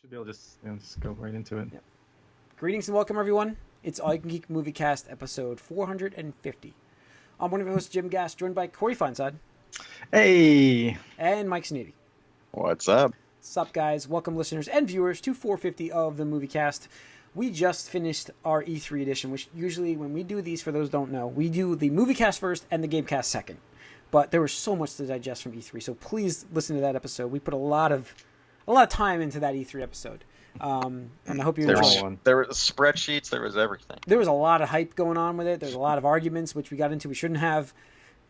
Should be able to just go right into it. Yep. Greetings and welcome, everyone. It's All You Can Geek Moviecast, episode 450. I'm one of your hosts, Jim Gass, joined by Corey Feinsod. Hey! And Mike Sneedy. What's up? What's up, guys? Welcome, listeners and viewers, to 450 of the Moviecast. We just finished our E3 edition, which usually, when we do these, for those who don't know, we do the Moviecast first and the Gamecast second. But there was so much to digest from E3, so please listen to that episode. We put a lot of time into that E3 episode. And I hope you enjoyed it. There were spreadsheets, there was everything. There was a lot of hype going on with it. There's a lot of arguments, which we got into we shouldn't have.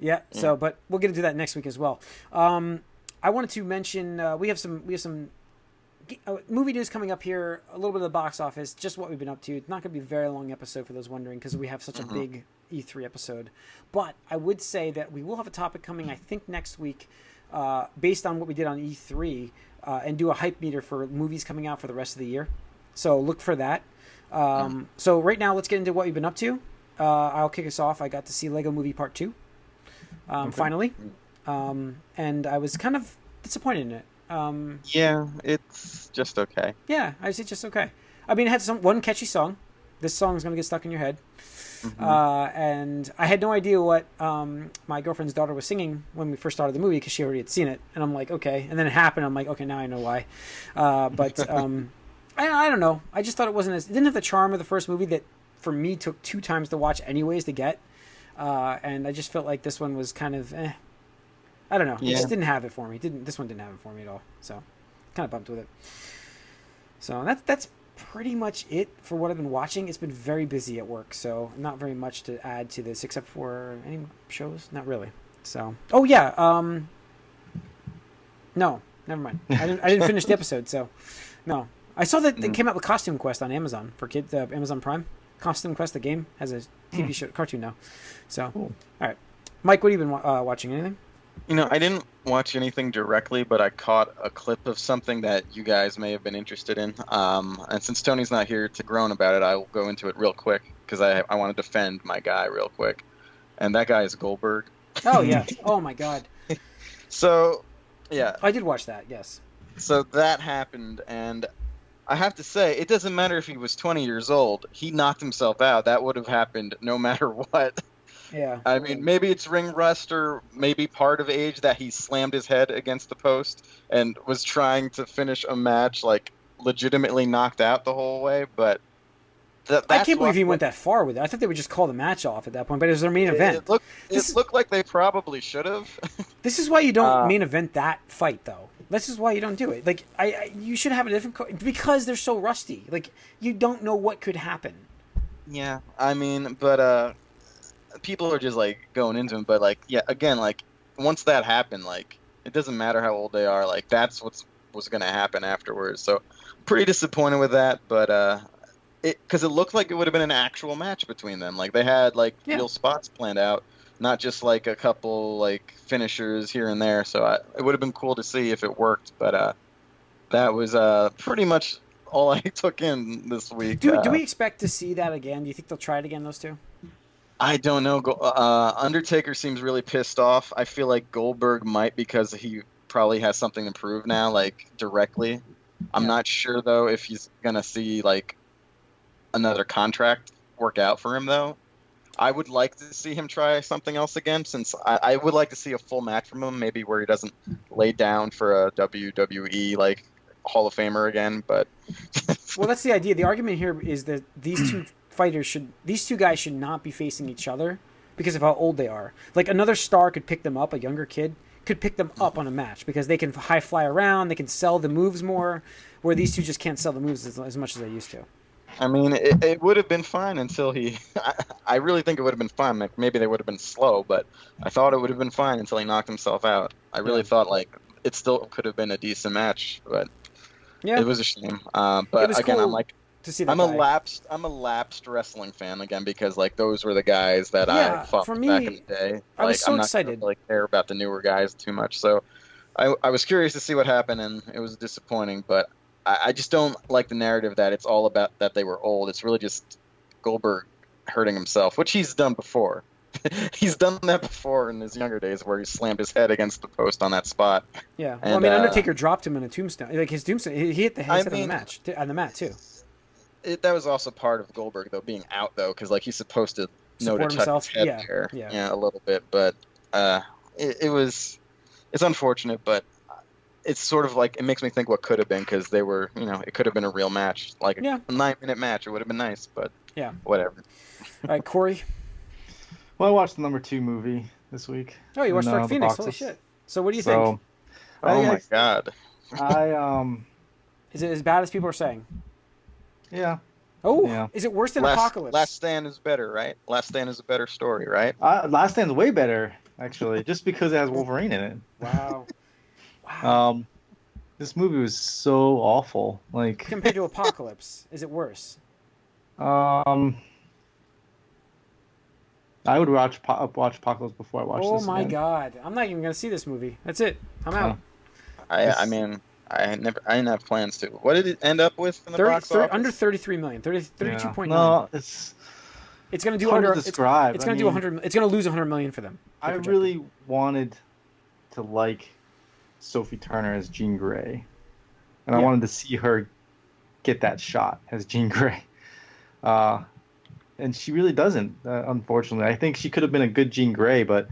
But we'll get into that next week as well. I wanted to mention we have some movie news coming up here, a little bit of the box office, just what we've been up to. It's not going to be a very long episode for those wondering because we have such a big E3 episode. But I would say that we will have a topic coming, I think, next week based on what we did on E3 and do a hype meter for movies coming out for the rest of the year. So look for that. So right now, let's get into what we've been up to. I'll kick us off. I got to see Lego Movie Part 2 finally. And I was kind of disappointed in it. Yeah, it's just okay. Yeah, I was just okay. I mean, it had one catchy song. This song is going to get stuck in your head. And I had no idea what my girlfriend's daughter was singing when we first started the movie because she already had seen it. And I'm like, okay. And then it happened. I'm like, okay, now I know why. But I don't know. I just thought it didn't have the charm of the first movie that for me took 2 times to watch anyways to get. And I just felt like this one was kind of I don't know. It just didn't have it for me. This one didn't have it for me at all. So kind of bumped with it. So that's pretty much it for what I've been watching. It's been very busy at work, so not very much to add to this except for any shows. Not really. So no, never mind. I didn't finish the episode, so no. I saw that they came out with Costume Quest on Amazon for kids. Amazon Prime. Costume Quest, the game, has a TV show, cartoon now. So, All right, Mike, what have you been watching? Anything? You know, I didn't watch anything directly, but I caught a clip of something that you guys may have been interested in. And since Tony's not here to groan about it, I'll go into it real quick because I want to defend my guy real quick. And that guy is Goldberg. Oh, yeah. Oh, my God. So, yeah. I did watch that, yes. So that happened, and I have to say, it doesn't matter if he was 20 years old. He knocked himself out. That would have happened no matter what. Yeah. I mean, maybe it's ring rust or maybe part of age that he slammed his head against the post and was trying to finish a match, like, legitimately knocked out the whole way, but I can't believe he went that far with it. I thought they would just call the match off at that point, but it was their main event. It looked like they probably should have. This is why you don't main event that fight, though. This is why you don't do it. Like, you should have a different because they're so rusty. Like, you don't know what could happen. Yeah, I mean, but people are just like going into him, but like, yeah, again, like once that happened, like it doesn't matter how old they are, like that's what's going to happen afterwards. So pretty disappointed with that, but because it looked like it would have been an actual match between them. Like they had like real spots planned out, not just like a couple like finishers here and there. So it would have been cool to see if it worked, but that was pretty much all I took in this week. Do we expect to see that again? Do you think they'll try it again, those two? I don't know. Undertaker seems really pissed off. I feel like Goldberg might because he probably has something to prove now, like directly. I'm not sure though if he's gonna see like another contract work out for him though. I would like to see him try something else again, since I would like to see a full match from him, maybe where he doesn't lay down for a WWE like Hall of Famer again. But well, that's the idea. The argument here is that these two guys should not be facing each other because of how old they are. Like another star could pick them up, a younger kid could pick them up on a match because they can high fly around, they can sell the moves more, where these two just can't sell the moves as much as they used to. I mean, it would have been fine until he... I really think it would have been fine. Like, maybe they would have been slow, but I thought it would have been fine until he knocked himself out. I really thought, like, it still could have been a decent match, but it was a shame. But again, cool I'm like... To see that I'm a lapsed wrestling fan again because like those were the guys that I fought back in the day. I was so I'm not excited. Gonna, like care about the newer guys too much, so I was curious to see what happened, and it was disappointing. But I just don't like the narrative that it's all about that they were old. It's really just Goldberg hurting himself, which he's done before. he's done that before in his younger days, where he slammed his head against the post on that spot. Yeah. And, Well, I mean, Undertaker dropped him in a tombstone. Like his tombstone, he hit his head on the mat too. That was also part of Goldberg though being out though, because like he's supposed to know to Support touch himself. his head Yeah. there, Yeah. a little bit, but it's unfortunate, but it's sort of like it makes me think what could have been, because they were, it could have been a real match, like a 9-minute match. It would have been nice, but yeah, whatever. All right, Corey. Well, I watched the number 2 movie this week. Oh, you watched Dark Phoenix? Holy shit! So what do you think? Oh my god. Is it as bad as people are saying? Yeah. Oh, yeah. Is it worse than Apocalypse? Last Stand is better, right? Last Stand is a better story, right? Last Stand's way better, actually, just because it has Wolverine in it. Wow. Wow. This movie was so awful. Like compared to Apocalypse, is it worse? I would watch Apocalypse before I watch this. Oh my god! I'm not even gonna see this movie. That's it. I'm out. I mean, I didn't have plans to. What did it end up with in the box office? Under 33 million. 32.9. No, it's gonna do hard under. to describe. It's gonna do 100. It's gonna lose 100 million for them. I really wanted to like Sophie Turner as Jean Grey, and I wanted to see her get that shot as Jean Grey. And she really doesn't, unfortunately. I think she could have been a good Jean Grey, but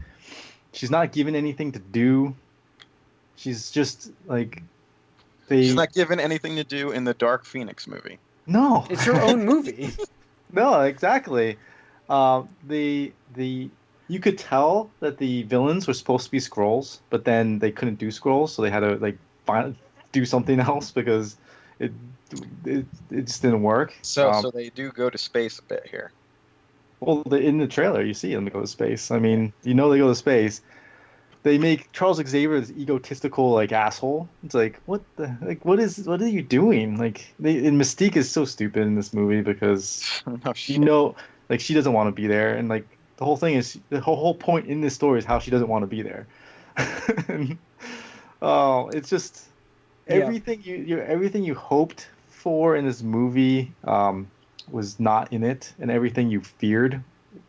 she's not given anything to do. She's just like she's not given anything to do in the Dark Phoenix movie. No, it's her own movie. No, exactly. You could tell that the villains were supposed to be Skrulls, but then they couldn't do Skrulls, so they had to do something else because it just didn't work. So they do go to space a bit here. Well, in the trailer, you see them go to space. I mean, they go to space. They make Charles Xavier this egotistical asshole. It's like, what are you doing? And Mystique is so stupid in this movie because she doesn't want to be there, and the whole thing is the whole point in this story is how she doesn't want to be there. And, it's just everything you hoped for in this movie was not in it, and everything you feared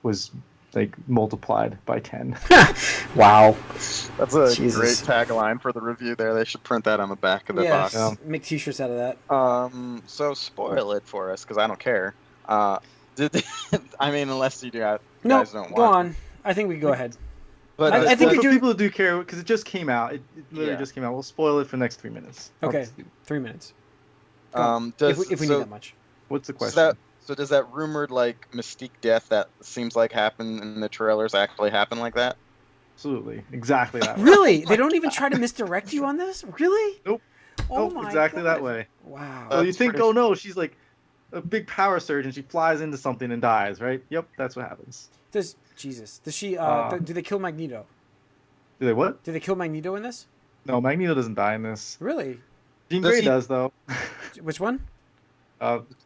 was multiplied by 10. Wow. That's a great tagline for the review there. They should print that on the back of the box. Make t-shirts out of that. So spoil it for us, because I don't care. I mean, unless you guys don't want. Go on. I think we go ahead. But I think for people who do care, because it just came out. It literally just came out. We'll spoil it for the next 3 minutes. Okay, 3 minutes. If we need that much. What's the question? So does that rumored Mystique death that seems like happened in the trailers actually happen like that? Absolutely, exactly that way. Really? They don't even try to misdirect you on this? Really? Nope. Oh my exactly God. that way. Wow. Well, you think, oh no, she's a big power surge and she flies into something and dies, right? Yep, that's what happens. Does she? Do they kill Magneto? Do they what? Do they kill Magneto in this? No, Magneto doesn't die in this. Really? Jean Grey does though. Which one?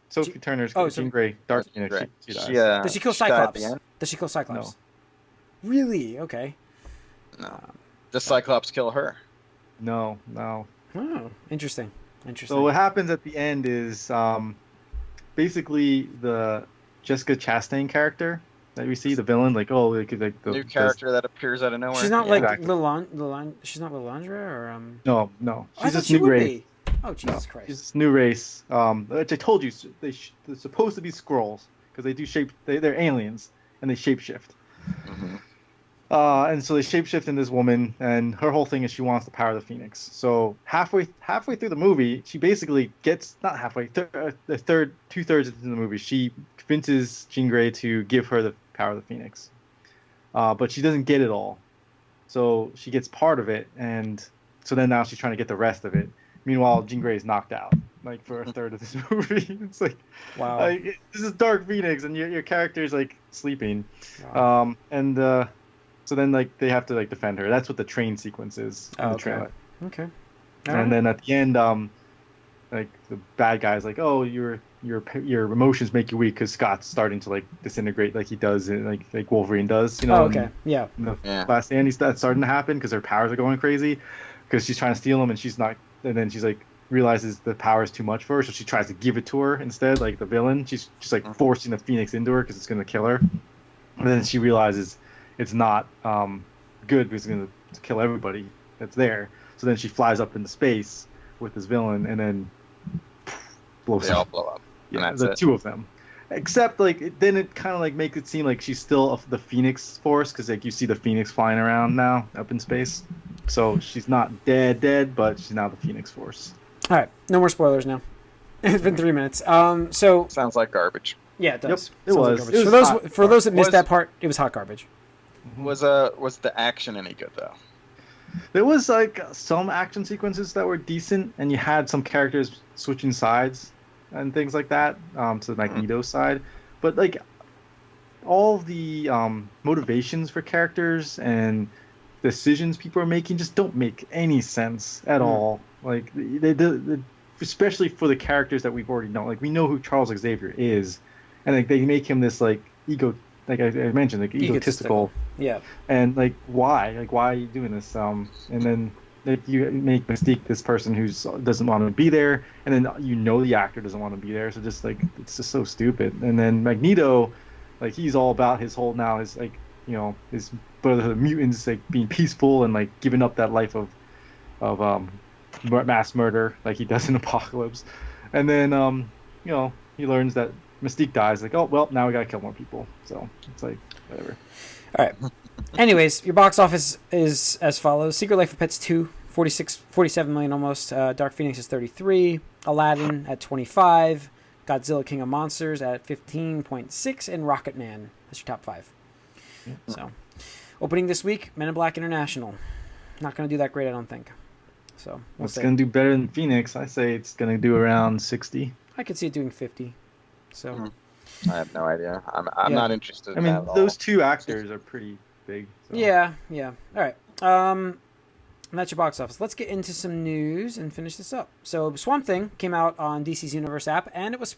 Sophie Turner's Jean Grey, Dark Phoenix. She dies. Does she kill Cyclops? Does she kill Cyclops? No. Really? Okay. No. Does Cyclops kill her? No. Oh, interesting. So what happens at the end is basically the Jessica Chastain character that we see, the villain, the new character that appears out of nowhere. She's not she's not Lilandra or No. She's this she new race. Oh, Jesus Christ. She's this new race. Which I told you, they're supposed to be Skrulls because they do they're aliens and they shapeshift. Mm-hmm. And so they shapeshift in this woman, and her whole thing is she wants the power of the Phoenix. So halfway through the movie, she basically gets, not halfway, two-thirds into the movie, she convinces Jean Grey to give her the power of the Phoenix. But she doesn't get it all. So she gets part of it, and so then now she's trying to get the rest of it. Meanwhile, Jean Grey is knocked out, for a third of this movie. It's wow. This is Dark Phoenix, and your character's sleeping. Wow. So then they have to defend her. That's what the train sequence is in the trailer. Okay. And then at the end, the bad guy's oh, your emotions make you weak because Scott's starting to disintegrate like he does in like Wolverine does. Okay. Yeah. Last stand, that's starting to happen because her powers are going crazy because she's trying to steal them and she's not. And then she's realizes the power is too much for her, so she tries to give it to her instead, the villain. She's just forcing the Phoenix into her because it's going to kill her. And then she realizes it's not good because it's going to kill everybody that's there. So then she flies up into space with this villain, and then blows They all up. blow up. Yeah, And the that's it. two of them. Except then it kind of like makes it seem like she's still of the Phoenix Force, because like you see the Phoenix flying around now up in space. So she's not dead, but she's now the Phoenix Force. All right, no more spoilers now. It's been 3 minutes. So Sounds like garbage. yeah, it does. Yep, it Sounds like was. garbage. It was for those hot. for those that missed Was- that part, it was hot garbage. Was the action any good though? There was like some action sequences that were decent, and you had some characters switching sides and things like that to the Magneto side. But like all the motivations for characters and decisions people are making just don't make any sense at all. Like they especially for the characters that we've already known. Like we know who Charles Xavier is, and like they make him this like like I mentioned, like egotistical. Yeah. And like why? Like why are you doing this? And then if you make Mystique this person who doesn't want to be there, and then the actor doesn't want to be there, so just like it's just so stupid. And then Magneto, like he's all about his whole now his like his brotherhood of mutants like being peaceful and like giving up that life of mass murder like he does in Apocalypse. And then he learns that Mystique dies, like, oh well, now we gotta kill more people. So it's like whatever. All right. Anyways, your box office is as follows: Secret Life of Pets 2, 47 million almost. Dark Phoenix is 33. Aladdin at 25. Godzilla King of Monsters at 15.6, and Rocket Man. That's your top 5. So, opening this week, Men in Black International. Not going to do that great, I don't think. So we'll It's see. gonna do better than Phoenix. I say it's gonna do around 60. I could see it doing 50. So I have no idea. I'm Yeah. not interested. I in mean, that at those all. two actors are pretty big. So. yeah. All right. And that's your box office. Let's get into some news and finish this up. So Swamp Thing came out on DC's Universe app, and it was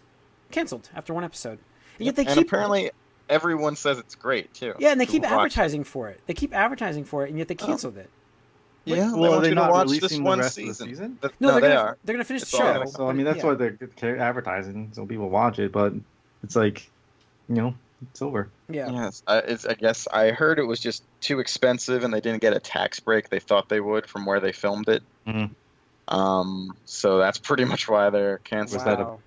canceled after one episode. And yet they and keep apparently everyone says it's great too. and they keep People watch advertising for it. They keep advertising for it, and yet they canceled it. Yeah, they Well, are want they you to not watch this releasing the one rest of the season. season? No, they they're are. They're gonna finish It's the all show. gonna So I mean, that's yeah. why they're advertising, so people watch it. But it's like, it's over. Yeah. Yes, I guess I heard it was just too expensive, and they didn't get a tax break they thought they would from where they filmed it. Mhm. So that's pretty much why they're canceled. that a- Wow.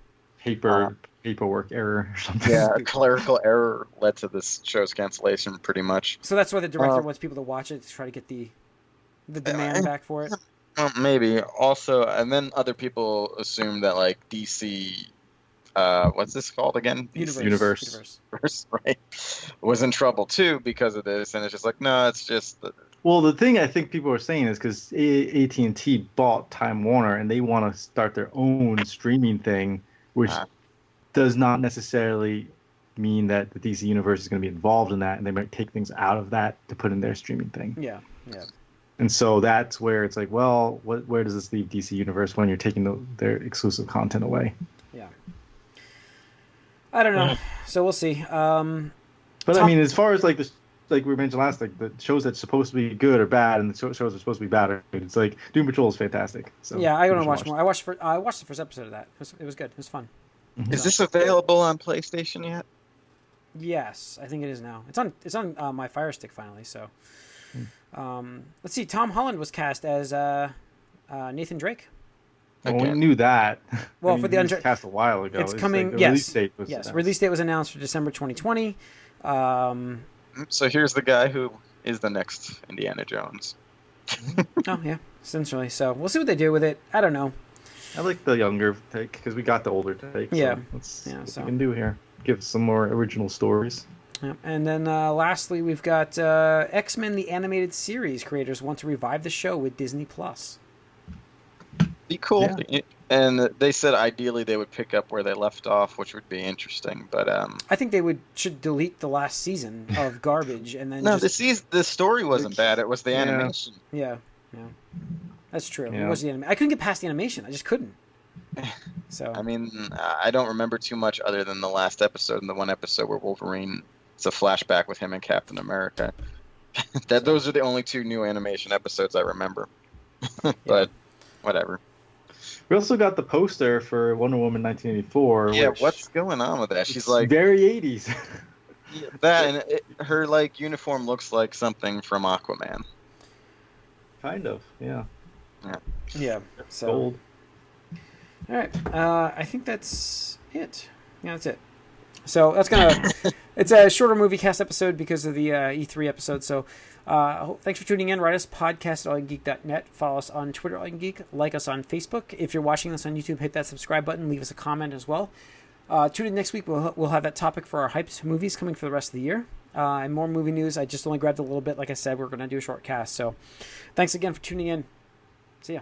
Paperwork error or something. Yeah, a clerical error led to this show's cancellation, pretty much. So that's why the director wants people to watch it to try to get the demand back for it. Well, maybe also, and then other people assume that like DC, what's this called again? DC Universe. right, was in trouble too because of this, and it's just like, no, it's just Well, the thing I think people are saying is because AT&T bought Time Warner and they want to start their own streaming thing, which does not necessarily mean that the DC Universe is going to be involved in that, and they might take things out of that to put in their streaming thing. Yeah. And so that's where it's like, well, where does this leave DC Universe when you're taking their exclusive content away? Yeah. I don't know. So we'll see. But I mean, as far as like like we mentioned last, like the shows that's supposed to be good or bad, and the shows are supposed to be bad or good. It's like Doom Patrol is fantastic. So yeah, I want to you watch should more. I watched the first episode of that. It was good. It was fun. Is this available on PlayStation yet? Yes, I think it is now. It's on my Fire Stick finally. So, let's see. Tom Holland was cast as Nathan Drake. Well, we Again. knew that. Well, I mean, for the he was cast a while ago. It's coming. Like, the Yes, release date was yes. announced. Release date was announced for December 2020. So here's the guy who is the next Indiana Jones. Oh yeah, essentially. So we'll see what they do with it. I don't know. I like the younger take because we got the older take. So Yeah. let's see what So- we can do here. Give some more original stories. Yeah. And then lastly, we've got X-Men: The Animated Series creators want to revive the show with Disney Plus. Be cool. And they said ideally they would pick up where they left off, which would be interesting. But I think they should delete the last season of garbage and then no, just... the story wasn't bad. It was the Yeah. animation. Yeah. That's true. It Yeah. was the I couldn't get past the animation. I just couldn't. So I mean, I don't remember too much other than the last episode and the one episode where Wolverine. It's a flashback with him and Captain America. Those are the only two new animation episodes I remember. But whatever. We also got the poster for Wonder Woman 1984. Yeah, which what's going on with that? She's it's like, very 80s. That and her like uniform looks like something from Aquaman. Kind of, yeah. Yeah. So. Gold. All right. I think that's it. Yeah, that's it. So that's it's a shorter movie cast episode because of the E3 episode. So thanks for tuning in. Write us podcast at allygeek.net. Follow us on Twitter, allygeek. Like us on Facebook. If you're watching this on YouTube, hit that subscribe button. Leave us a comment as well. Tune in next week. We'll have that topic for our hyped movies coming for the rest of the year. And more movie news. I just only grabbed a little bit. Like I said, we're going to do a short cast. So thanks again for tuning in. See ya.